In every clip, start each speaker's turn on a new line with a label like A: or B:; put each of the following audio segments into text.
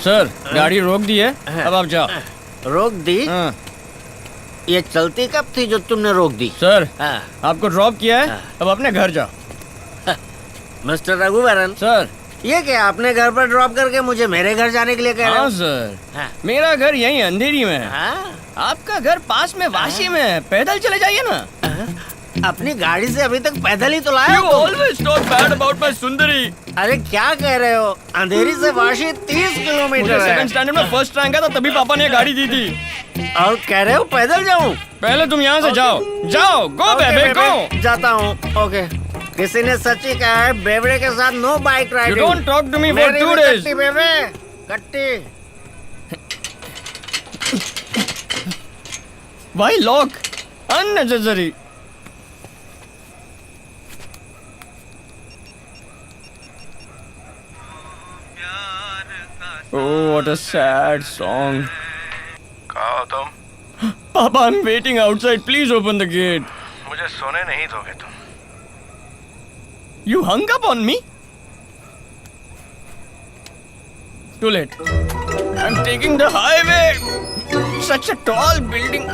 A: Sir गाड़ी रोक दी है, अब आप जाओ।
B: रोक दी?
A: हाँ।
B: ये चलती कब थी जो तुमने रोक दी?
A: सर
B: हाँ।
A: आपको ड्रॉप किया है, अब अपने घर जाओ।
B: मिस्टर रघुवरन
A: सर
B: ये क्या अपने घर पर ड्रॉप करके मुझे मेरे घर जाने के लिए कह रहे
A: हाँ
B: हो?
A: सर
B: हाँ।
A: मेरा घर यहीं अंधेरी में है।
B: हाँ?
A: आपका घर पास में वाशी में है, पैदल चले जाइए ना।
B: अपनी गाड़ी से अभी तक पैदल ही तो लाए
A: You
B: हो तुम।
A: always talk bad about my सुंदरी।
B: अरे क्या कह रहे हो? अंधेरी से वाशी 30
A: मुझे
B: किलोमीटर है।
A: सेकंड स्टैंडर्ड में फर्स्ट रैंक था, तभी पापा ने गाड़ी दी थी।
B: और कह रहे हो पैदल जाऊं?
A: पहले तुम यहाँ से जाओ, जाओ, गो
B: ओके,
A: बेबे गो।
B: जाता हूँ। ओके। किसी ने सच ही कहा है बेवड़े के साथ no bike
A: You
B: riding.
A: don't talk to me for
B: मेरी
A: 2
B: भी
A: days।
B: कट्टी बेबे, कट्टी।
A: Why lock? Unnecessary। Oh, what a sad song।
C: कहाँ हो तुम?
A: Papa, I'm waiting outside. Please open the gate।
C: मुझे सोने नहीं दोगे तुम।
A: You hung up on me? Too late। I'm taking the highway। Such a tall building।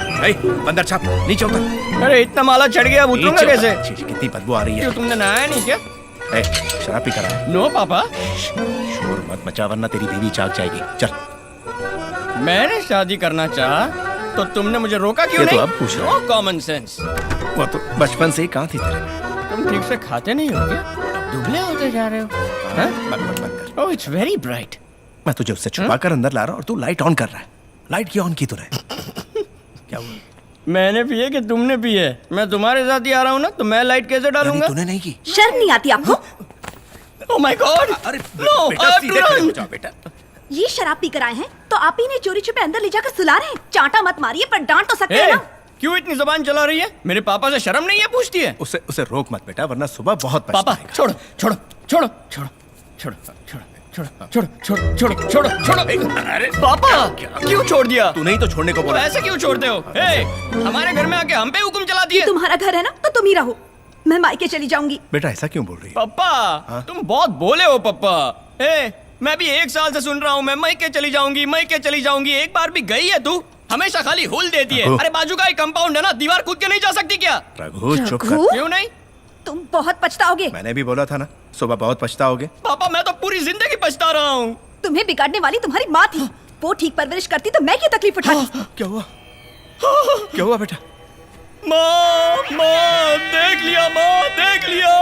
C: अंदर छाप, नीचे उतर।
A: अरे इतना माला चढ़ गया, अब उतरूंगा कैसे?
C: कितनी बदबू आ रही है।
A: क्यों तुमने नहाया नहीं क्या?
C: शराब पी कर आया।
A: नो पापा,
C: शोर मत मचा वरना तेरी बीवी जाग जाएगी। चल।
A: मैंने शादी करना चाहा तो तुमने मुझे रोका क्यों
C: ये तो
A: नहीं?
C: अब पूछ रहा
A: नो कॉमन सेंस।
C: वो तो बचपन से ही कहाँ थी तेरे?
A: तुम ठीक से खाते नहीं हो क्या? दुबले होते जा रहे हो।
C: बंद कर।
A: Oh it's very bright.
C: मैं तुझे उससे छुपा कर अंदर ला रहा हूँ और तू लाइट ऑन कर रहा है। लाइट क्यों ऑन की तूने? क्या हुआ?
A: मैंने पिए कि तुमने पिए? मैं तुम्हारे साथ ही आ रहा हूँ ना, तो मैं लाइट कैसे डालूंगा?
C: तूने नहीं की।
D: शर्म नहीं आती आपको?
A: ओह माय गॉड,
C: अरे
A: नो
C: बेटा,
A: आई हैव
C: सीधे
A: टू
C: खड़े हो
A: रन।
C: जाओ बेटा।
D: ये शराब पी कर आए हैं तो आप ही ने चोरी छुपे अंदर ले जाकर सुला रहे हैं। चांटा मत मारिए, पर डांट तो सकते हैं ना।
A: क्यों इतनी जुबान चला रही है? मेरे पापा से शर्म नहीं है पूछती है?
C: उसे रोक मत बेटा वरना सुबह बहुत
A: पापा
C: पछताएगा।
A: छोड़ो छोड़ो छोड़ो छोड़ो छोड़ो छोड़ो छोड़ो छोड़ो छोड़ो छोड़ो छोड़ो छोड़ो। अरे पापा क्यों छोड़ दिया?
C: तूने ही तो छोड़ने को
A: तो
C: बोला।
A: ऐसे क्यों छोड़ते हो? हे, हमारे घर में आके हम पे हुक्म चला दिए।
D: तुम्हारा घर है ना, तो तुम ही रहो। मैं मायके चली जाऊंगी।
C: बेटा ऐसा क्यों बोल रही है?
A: पापा तुम बहुत बोले हो पापा। हे, मैं भी 1 साल से सुन रहा हूँ मैं मायके चली जाऊंगी, मायके चली जाऊंगी। एक बार भी गई है तू? हमेशा खाली हुल देती है।
C: रघु।
A: अरे बाजू का ही कंपाउंड है ना, दीवार कूद के नहीं जा सकती क्या?
C: रघु चुप
D: रघु?
C: कर।
A: क्यों नहीं?
D: तुम बहुत पछताओगे।
C: मैंने भी बोला था ना सुबह बहुत पछताओगे।
A: पापा मैं तो पूरी जिंदगी पछता रहा हूँ।
D: तुम्हें बिगाड़ने वाली तुम्हारी माँ थी। वो ठीक परवरिश करती तो मैं क्यों तकलीफ उठाती?
C: क्या हुआ? क्या हुआ बेटा?
A: माँ देख लिया, माँ देख लिया।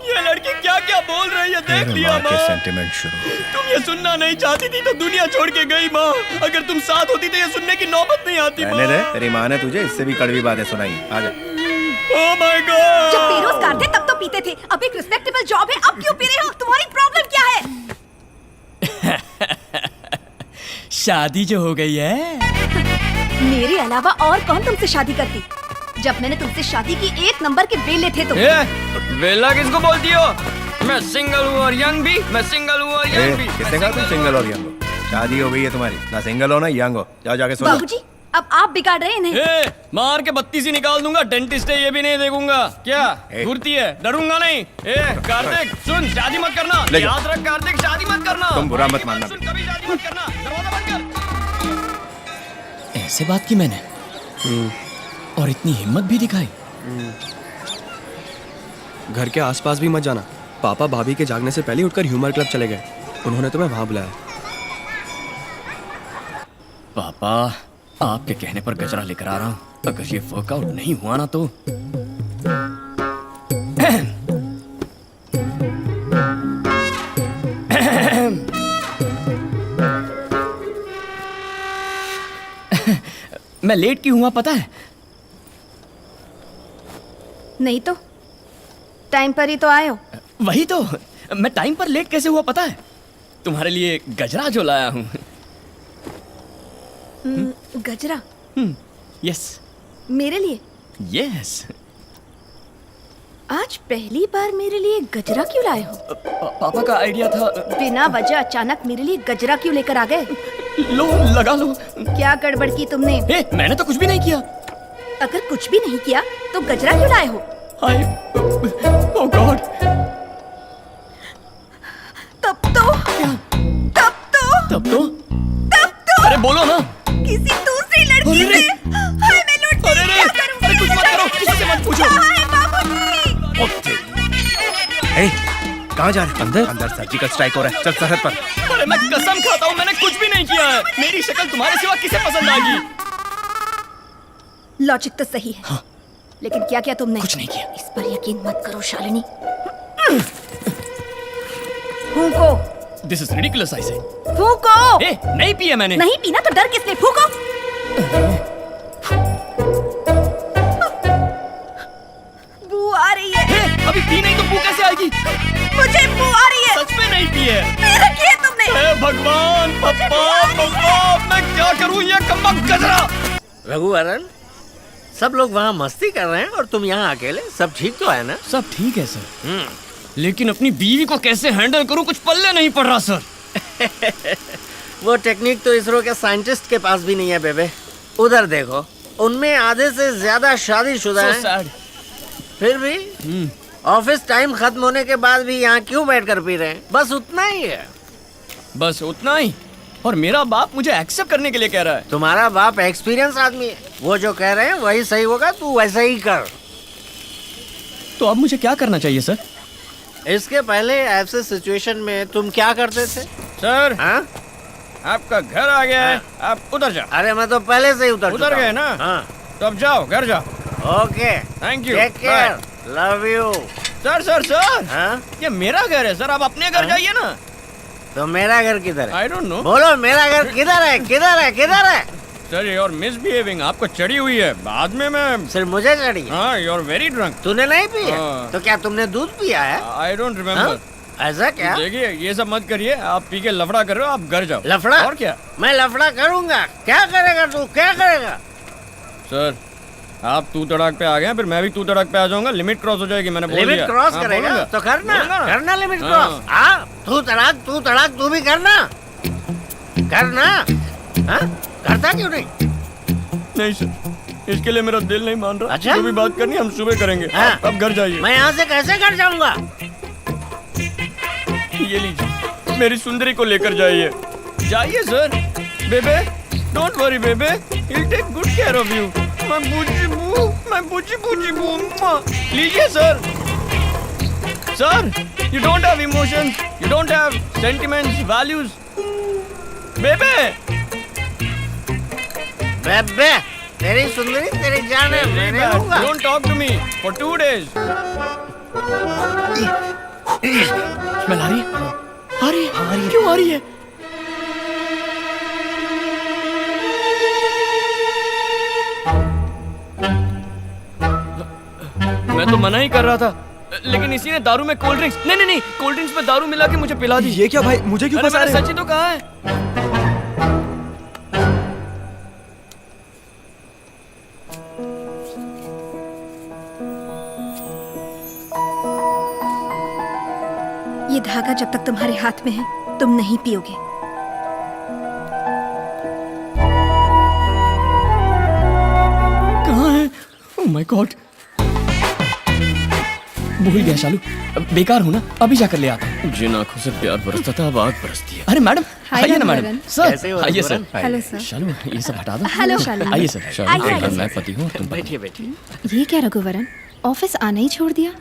A: ये लड़की क्या क्या बोल रही है, देख लिया
C: माँ के
A: माँ।
C: सेंटिमेंट शुरू हो गए।
A: तुम ये सुनना नहीं चाहती थी तो दुनिया छोड़ के गई माँ। अगर तुम साथ होती तो ये सुनने की नौबत नहीं आती माँ।
C: रहने दे, तेरी माँ ने तुझे इससे भी कड़वी बातें सुनाई। आजा।
A: Oh my God.
D: जब बेरोजगार थे तब तो पीते थे, अब एक रिस्पेक्टेबल जॉब है, अब क्यों पी रहे हो? तुम्हारी प्रॉब्लम क्या है?
A: शादी जो हो गई है।
D: मेरे अलावा और कौन तुमसे शादी करती? जब मैंने तुमसे शादी की 1 नंबर के बेले थे तुम।
A: वेला किसको बोलती हो? मैं सिंगल हूँ और यंग भी। मैं सिंगल हूँ और यंग भी।
C: किसने कहा तुम सिंगल और यंग हो? शादी हो गई है तुम्हारी, ना सिंगल हो ना यंग हो। जाओ जाके सो जाओ।
D: बाबूजी अब आप बिगाड़ रहे हैं इन्हें।
A: मार के 32 ही निकाल दूंगा। डेंटिस्ट है ये भी नहीं देखूंगा। क्या घूरती है? डरूंगा नहीं। कार्तिक सुन, शादी मत करना।
C: ले जाओ।
A: याद रख कार्तिक, शादी मत करना।
C: तुम बुरा मत मानना।
A: सुन, कभी शादी मत करना। दरवाजा बंद कर। ऐसे बात की मैंने और इतनी हिम्मत भी दिखाई।
E: घर के आसपास भी मत जाना। पापा भाभी के जागने से पहले उठकर ह्यूमर क्लब चले गए। उन्होंने तुम्हें वहां बुलाया।
A: पापा आपके कहने पर गजरा लेकर आ रहा हूँ। अगर ये वर्कआउट नहीं हुआ ना तो मैं लेट क्यों हुआ पता है?
D: नहीं तो टाइम पर ही तो आए हो।
A: वही तो, मैं टाइम पर लेट कैसे हुआ पता है? तुम्हारे लिए गजरा जो लाया हूँ।
D: गजरा?
A: यस
D: मेरे लिए?
A: यस।
D: आज पहली बार मेरे लिए गजरा क्यों लाए हो?
A: पापा का आइडिया था।
D: बिना वजह अचानक मेरे लिए गजरा क्यों लेकर आ गए?
A: लो लगा लो।
D: क्या गड़बड़ की तुमने?
A: मैंने तो कुछ भी नहीं किया।
D: अगर कुछ भी नहीं किया तो गजरा क्यों लाए हो?
A: ओह गॉड,
C: ए, कहाँ जा रहे? अंदर अंदर सर्जिकल स्ट्राइक हो रहा है। चल सरहद पर।
A: अरे मैं कसम खाता हूँ मैंने कुछ भी नहीं किया है। मेरी शक्ल तुम्हारे सिवा किसे पसंद आएगी?
D: लॉजिक तो सही है, हाँ। लेकिन क्या किया तुमने?
A: कुछ नहीं किया।
D: इस पर यकीन मत करो शालिनी। फूंको।
A: This is ridiculous I say.
D: फूंको।
A: ए, नहीं पिया मैंने।
D: नहीं पीना तो डर किसने? फूंको। बू आ रही है।
A: ए, अभी पी नहीं तो बू कैसे आएगी?
D: मुझे बू आ रही है।
A: सच में नहीं पी है।
D: मेरा किया तुमने।
A: हे भगवान, पप्पा, मैं क्या करूं ये कमबख्त गजरा?
B: रघुवरन, सब लोग वहाँ मस्ती कर रहे हैं और तुम यहाँ अकेले। सब ठीक तो है ना?
A: सब ठीक है सर, लेकिन अपनी बीवी को कैसे हैंडल करूं कुछ पल्ले नहीं पड़ रहा सर।
B: वो टेक्निक तो इसरो के साइंटिस्ट के पास भी नहीं है बेबे। उधर देखो, उनमें आधे से ज्यादा शादीशुदा
A: So
B: हैं।
A: sad.
B: फिर भी ऑफिस टाइम खत्म होने के बाद भी यहाँ क्यों बैठकर पी रहे हैं? बस उतना ही है।
A: बस उतना ही? और मेरा बाप मुझे एक्सेप्ट करने के लिए कह रहा है।
B: तुम्हारा बाप एक्सपीरियंस आदमी है, वो जो कह रहे हैं वही सही होगा, तू वैसा ही कर।
A: तो अब मुझे क्या करना चाहिए सर?
B: इसके पहले ऐसे सिचुएशन में तुम क्या करते थे?
A: सर,
B: हाँ?
A: आपका घर आ गया है, आप उधर जाओ।
B: अरे मैं तो पहले से ही उतर
A: उधर
B: चुका
A: गए
B: हूँ।
A: ना?
B: हाँ।
A: तो अब जाओ, घर जाओ।
B: Okay,
A: thank you.
B: Take care, love you.
A: Sir sir sir,
B: हाँ?
A: ये मेरा घर है सर, आप अपने घर जाइए ना।
B: तो मेरा घर किधर है?
A: I don't know.
B: बोलो, मेरा घर किधर है? किधर है? किधर है?
A: सर यू आर मिसबिहेविंग, आपको चढ़ी हुई है। बाद में मैं
B: सिर्फ मुझे चढ़ी?
A: हाँ, यू आर वेरी ड्रंक।
B: तूने नहीं पिया?
A: हाँ।
B: तो क्या तुमने दूध पिया है?
A: आई डोंट
B: हाँ?
A: रिमेम्बर।
B: ऐसा क्या?
A: देखिए ये सब मत करिए, आप पी के लफड़ा कर रहे हो, आप घर जाओ।
B: लफड़ा?
A: और क्या?
B: मैं लफड़ा करूंगा? क्या करेगा तू? क्या करेगा?
A: सर, आप तू तड़ाक पे आ गए, फिर मैं भी तू तड़ाक पे आ जाऊंगा। लिमिट क्रॉस हो जाएगी, मैंने बोल दिया।
B: लिमिट क्रॉस
A: हाँ,
B: करेगा
A: बोलूंगा।
B: तो करना,
A: बोलूंगा ना।
B: करना लिमिट
A: हाँ।
B: क्रॉस। हाँ, तू तड़ाक तू भी करना, करना। हाँ? करता क्यों नहीं?
A: नहीं सर, इसके लिए मेरा दिल नहीं मान रहा।
B: अच्छा?
A: जो भी बात करनी है हम सुबह करेंगे।
B: हाँ।
A: अब घर जाइए।
B: मैं यहाँ से कैसे घर जाऊंगा?
A: ये लीजिए, मेरी सुंदरी को लेकर जाइए। जाइए सर। बेबे, डोंट वरी बेबे, he'll take good care of you. मैं बूची बू। लीजिए sir. Sir, you don't have emotions, you don't have sentiments, values. बेबे,
B: बेबे, तेरी सुंदरी तेरी जान है, मैं नहीं लूंगा।
A: don't talk to me for 2 days. Smell आ रही है? आ रही है? क्यों आ रही है? मैं तो मना ही कर रहा था, लेकिन इसी ने दारू में कोल्ड ड्रिंक्स नहीं, कोल्ड ड्रिंक्स में दारू मिला के मुझे पिला दी।
E: ये क्या भाई, मुझे क्यों
A: अरे
E: फंसा
A: मैंने
E: रहे
A: सच ही तो कहा है।
D: ये धागा जब तक तुम्हारे हाथ में है तुम नहीं पियोगे।
A: कहाँ है? ओह माय गॉड, भूल गया शालू। बेकार हूँ ना, अभी जाकर ले आता हूँ। जिन आंखों से प्यार बरसता था अब आग बरसती है। अरे मैडम, आइए ना मैडम। सर,
B: कैसे हो
A: आइए sir.
B: Raghuvaran?
D: Hello sir.
A: Shalu, ये सब हटा दो।
D: हेलो शालू।
A: आइए सर। शालू,
D: आइए,
A: एक बार
D: आइए,
A: मैं पति हूँ, तुम पत्नी।
B: बैठिए बैठिए।
F: ये क्या रघुवरन, ऑफिस आना ही छोड़ दिया?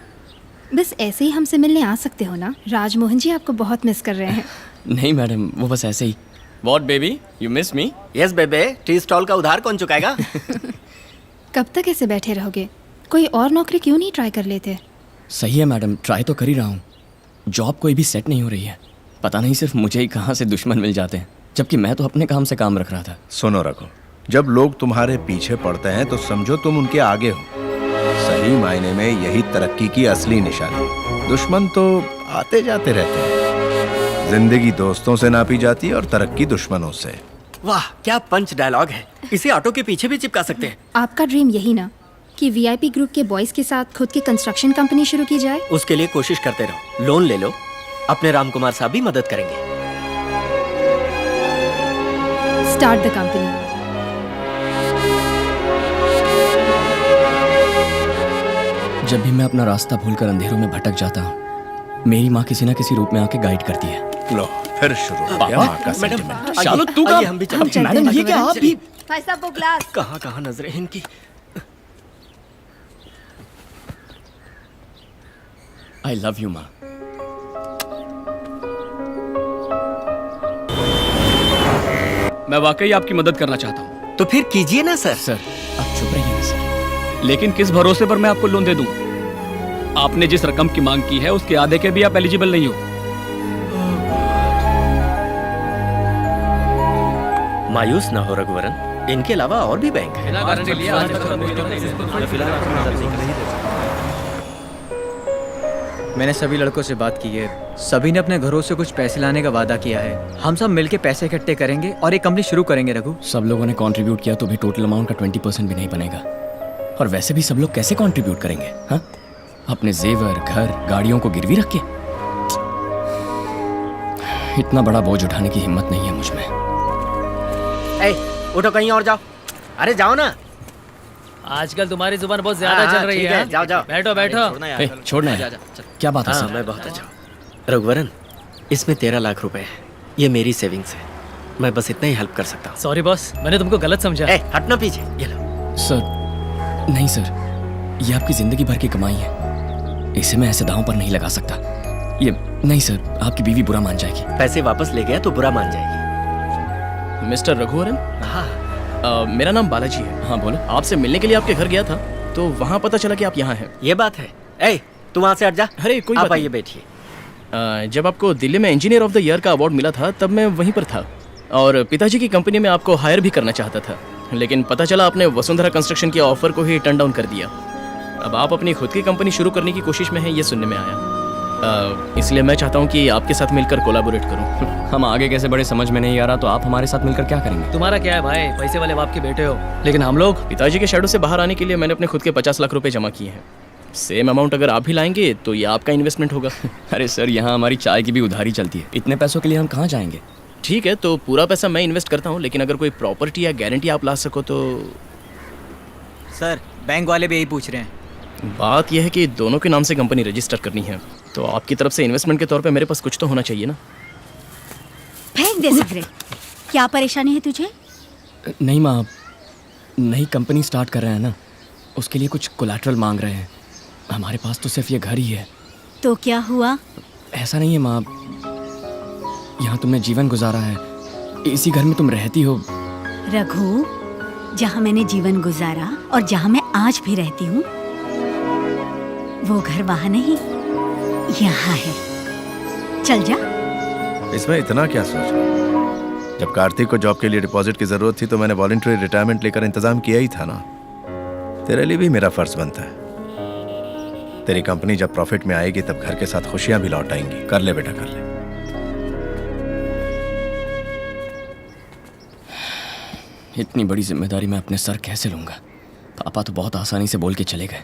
F: बस ऐसे ही हमसे मिलने आ सकते हो ना? राजमोहन जी आपको बहुत मिस कर रहे हैं।
A: नहीं मैडम, वो बस ऐसे ही। What baby, you miss me?
B: Yes बेबे, टी स्टॉल का उधार कौन चुकाएगा?
F: कब तक ऐसे बैठे रहोगे? कोई और नौकरी क्यों नहीं ट्राई कर लेते?
A: सही है मैडम, ट्राई तो कर ही रहा हूँ। जॉब कोई भी सेट नहीं हो रही है। पता नहीं सिर्फ मुझे ही कहाँ से दुश्मन मिल जाते हैं, जबकि मैं तो अपने काम से काम रख रहा था।
C: सुनो रघु, जब लोग तुम्हारे पीछे पड़ते हैं तो समझो तुम उनके आगे हो। सही मायने में यही तरक्की की असली निशानी। दुश्मन तो आते जाते रहते हैं। जिंदगी दोस्तों से नापी जाती है और तरक्की दुश्मनों से।
G: वाह, क्या पंच डायलॉग है। इसे ऑटो के पीछे भी चिपका सकते हैं।
F: आपका ड्रीम यही ना कि वीआईपी ग्रुप के बॉयज के साथ खुद की कंस्ट्रक्शन कंपनी शुरू की जाए?
G: उसके लिए कोशिश करते रहो, लोन ले लो, अपने राम कुमार साहब भी मदद करेंगे।
F: Start the company.
A: जब भी मैं अपना रास्ता भूलकर अंधेरों में भटक जाता हूँ, मेरी माँ किसी न किसी रूप में आके गाइड करती है।
C: लो फिर शुरू हो गया माँ का सेंटिमेंट।
A: शालू, तू
G: आइए, हम भी चलते हैं।
A: मैडम, ये क्या आप भी?
D: भाई साहब वो ग्लास।
G: कहाँ कहाँ नजरें हैं इनकी।
A: आई लव यू माँ।
H: मैं वाकई आपकी मदद करना चाहता हूँ।
B: तो फिर कीजिए ना सर।
H: सर आप चुप रहिए ना सर। लेकिन किस भरोसे पर मैं आपको लोन दे दूं? आपने जिस रकम की मांग की है उसके आधे के भी आप एलिजिबल नहीं हो।
B: मायूस ना हो रघुवरन, इनके अलावा और भी बैंक है।
I: मैंने सभी लड़कों से बात की है, सभी ने अपने घरों से कुछ पैसे लाने का वादा किया है। हम सब मिलके पैसे इकट्ठे करेंगे और एक कंपनी शुरू करेंगे। रघु,
E: सब लोगों ने कंट्रीब्यूट किया तो भी टोटल अमाउंट का 20% भी नहीं बनेगा। और वैसे भी सब लोग कैसे कंट्रीब्यूट करेंगे? हाँ, अपने जेवर, घर, गाड़ियों को गिरवी रख के? इतना बड़ा बोझ उठाने की हिम्मत नहीं है मुझ में।
B: ए, उठो कहीं और जाओ। अरे जाओ ना।
J: आजकल तुम्हारी जुबान बहुत ज्यादा चल रही
B: ठीक
J: है।
B: जाओ जाओ।
J: बैठो बैठो।
E: छोड़ना है। क्या बात है
B: हाँ,
E: सर?
B: मैं बहुत अच्छा हूँ। रघुवरन, इसमें 13 लाख रुपए है। ये मेरी सेविंग्स है, मैं बस इतना ही हेल्प कर सकता हूँ।
J: सॉरी बॉस, मैंने तुमको गलत समझा।
B: ए, हटना पीछे। ये लो।
E: सर नहीं सर, ये आपकी जिंदगी भर की कमाई है, इसे मैं ऐसे दांव पर नहीं लगा सकता। ये नहीं सर, आपकी बीवी बुरा मान जाएगी।
B: पैसे वापस ले गया तो बुरा मान जाएगी।
E: मिस्टर रघुवरन,
B: हाँ,
E: मेरा नाम बालाजी है। हाँ बोलो। आपसे मिलने के लिए आपके घर गया था तो वहाँ पता चला कि आप यहाँ हैं।
B: ये बात है। ए, तू वहाँ से हट जा।
E: अरे कोई
B: आप
E: बात
B: आइए,
E: नहीं।
B: बैठिए।
E: जब आपको दिल्ली में इंजीनियर ऑफ द ईयर का अवार्ड मिला था तब मैं वहीं पर था और पिताजी की कंपनी में आपको हायर भी करना चाहता था, लेकिन पता चला आपने वसुंधरा कंस्ट्रक्शन के ऑफर को ही टर्न डाउन कर दिया। अब आप अपनी खुद की कंपनी शुरू करने की कोशिश में हैं, ये सुनने में आया। इसलिए मैं चाहता हूँ कि आपके साथ मिलकर कोलैबोरेट करूँ।
H: हम आगे कैसे बड़े समझ में नहीं आ रहा, तो आप हमारे साथ मिलकर क्या करेंगे?
J: तुम्हारा क्या है भाई, पैसे वाले बाप के बेटे हो, लेकिन हम लोग
E: पिताजी के शैडो से बाहर आने के लिए मैंने अपने खुद के 50 लाख रुपए जमा किए हैं। सेम अमाउंट अगर आप भी लाएंगे तो ये आपका इन्वेस्टमेंट होगा।
H: अरे सर, यहाँ हमारी चाय की भी उधारी चलती है, इतने पैसों के लिए हम कहाँ जाएंगे?
E: ठीक है, तो पूरा पैसा मैं इन्वेस्ट करता हूँ, लेकिन अगर कोई प्रॉपर्टी या गारंटी आप ला सको तो।
I: सर बैंक वाले भी यही पूछ रहे हैं।
E: बात यह है कि दोनों के नाम से कंपनी रजिस्टर करनी है, तो आपकी तरफ से इन्वेस्टमेंट के तौर पे मेरे पास कुछ तो होना चाहिए ना।
D: फेंक दे सिगरेट। क्या परेशानी है तुझे?
E: नहीं माँ, नई कंपनी स्टार्ट कर रहे हैं ना, उसके लिए कुछ कोलैटरल मांग रहे हैं। हमारे पास तो सिर्फ ये घर ही है।
D: तो क्या हुआ?
E: ऐसा नहीं है माँ, यहाँ तुमने जीवन गुजारा है, इसी घर में तुम रहती हो।
D: रघु, जहाँ मैंने जीवन गुजारा और जहाँ मैं आज भी रहती हूँ, वो घर वहाँ नहीं, यहाँ है। चल जा।
C: इसमें इतना क्या सोच रहे हो? जब कार्तिक को जॉब के लिए डिपॉजिट की जरूरत थी तो मैंने वॉलंटरी रिटायरमेंट लेकर इंतजाम किया ही था ना। तेरे लिए भी मेरा फर्ज बनता है। तेरी कंपनी जब प्रॉफिट में आएगी तब घर के साथ खुशियां भी लौट आएंगी। कर ले बेटा, कर ले।
E: इतनी बड़ी जिम्मेदारी मैं अपने सर कैसे लूंगा? पापा तो बहुत आसानी से बोल के चले गए।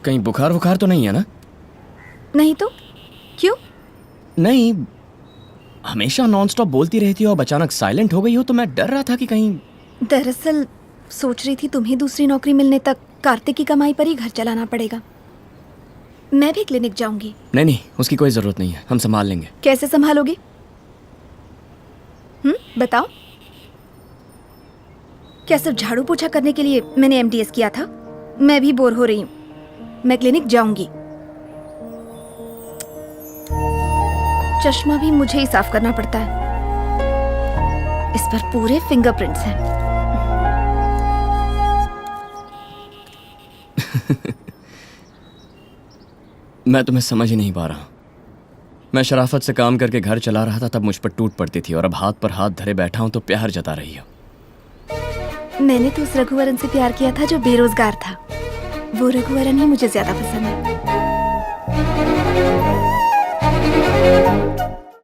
E: कहीं बुखार वुखार तो नहीं है ना?
D: नहीं तो क्यों?
E: नहीं, हमेशा नॉनस्टॉप बोलती रहती हो, अब अचानक साइलेंट हो गई हो तो मैं डर रहा था कि कहीं।
D: दरअसल सोच रही थी तुम्हें दूसरी नौकरी मिलने तक कार्तिक की कमाई पर ही घर चलाना पड़ेगा। मैं भी क्लिनिक जाऊंगी।
E: नहीं नहीं, उसकी कोई जरूरत नहीं है, हम संभाल लेंगे।
D: कैसे संभालोगी? बताओ। क्या सिर्फ झाड़ू पोछा करने के लिए मैंने MDS किया था? मैं भी बोर हो रही हूँ, मैं क्लिनिक जाऊंगी। चश्मा भी मुझे ही साफ करना पड़ता है, इस पर पूरे फिंगरप्रिंट्स हैं।
E: मैं तुम्हें समझ ही नहीं पा रहा। मैं शराफत से काम करके घर चला रहा था तब मुझ पर टूट पड़ती थी, और अब हाथ पर हाथ धरे बैठा हूं तो प्यार जता रही हो।
D: मैंने तो उस रघुवरन से प्यार किया था जो बेरोजगार था। वो रघुवरन ही मुझे ज्यादा पसंद है।